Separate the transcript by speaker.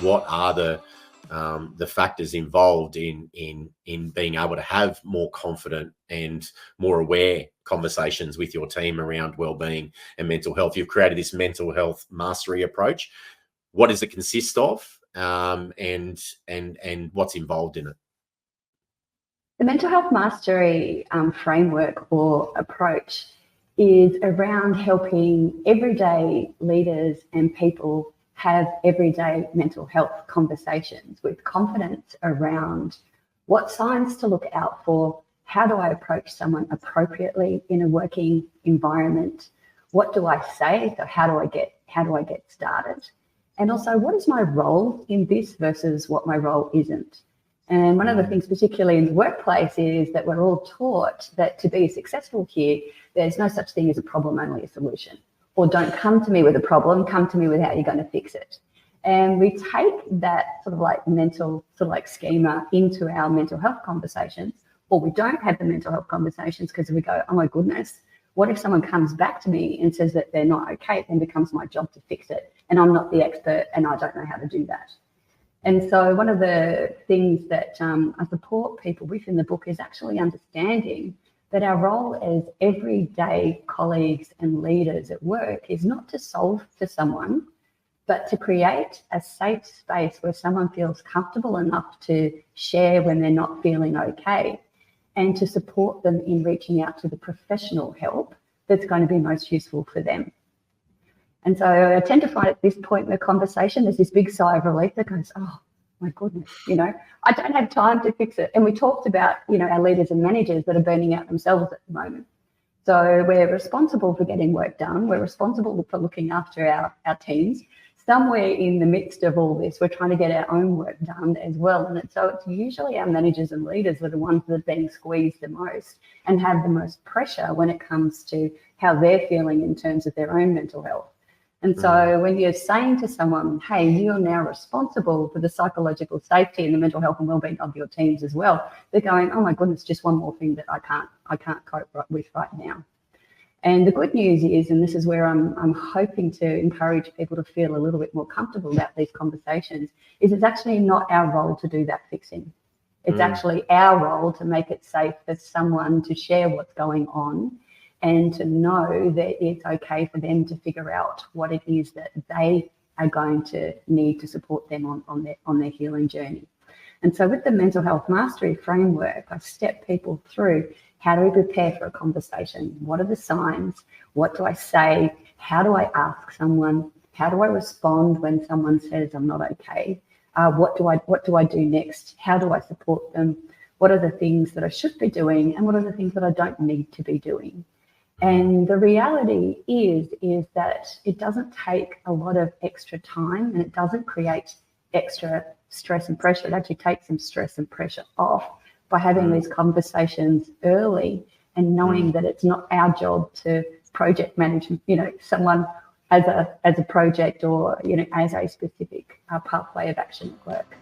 Speaker 1: what are the factors involved in being able to have more confident and more aware conversations with your team around wellbeing and mental health? You've created this mental health mastery approach. What does it consist of, and what's involved in it?
Speaker 2: The mental health mastery framework or approach is around helping everyday leaders and people have everyday mental health conversations with confidence around what signs to look out for, how do I approach someone appropriately in a working environment, what do I say, so how do I get started, and also what is my role in this versus what my role isn't. And one of the things, particularly in the workplace, is that we're all taught that to be successful here, there's no such thing as a problem, only a solution. Or don't come to me with a problem, come to me with how you're going to fix it. And we take that sort of like mental sort of like schema into our mental health conversations, or we don't have the mental health conversations because we go, oh my goodness, what if someone comes back to me and says that they're not okay? It then becomes my job to fix it. And I'm not the expert and I don't know how to do that. And so one of the things that I support people with in the book is actually understanding that our role as everyday colleagues and leaders at work is not to solve for someone, but to create a safe space where someone feels comfortable enough to share when they're not feeling okay, and to support them in reaching out to the professional help that's going to be most useful for them. And so I tend to find at this point in the conversation, there's this big sigh of relief that goes, oh my goodness, I don't have time to fix it. And we talked about, our leaders and managers that are burning out themselves at the moment. So we're responsible for getting work done. We're responsible for looking after our teams. Somewhere in the midst of all this, we're trying to get our own work done as well. And so it's usually our managers and leaders that are the ones that are being squeezed the most and have the most pressure when it comes to how they're feeling in terms of their own mental health. And so when you're saying to someone, hey, you're now responsible for the psychological safety and the mental health and wellbeing of your teams as well, they're going, oh my goodness, just one more thing that I can't cope with right now. And the good news is, and this is where I'm hoping to encourage people to feel a little bit more comfortable about these conversations, is it's actually not our role to do that fixing. It's actually our role to make it safe for someone to share what's going on and to know that it's okay for them to figure out what it is that they are going to need to support them on their healing journey. And so with the mental health mastery framework, I step people through how do we prepare for a conversation? What are the signs? What do I say? How do I ask someone? How do I respond when someone says I'm not okay? What do I do next? How do I support them? What are the things that I should be doing? And what are the things that I don't need to be doing? And the reality is that it doesn't take a lot of extra time and it doesn't create extra stress and pressure. It actually takes some stress and pressure off by having these conversations early and knowing that it's not our job to project manage, someone as a project or, as a specific pathway of action at work.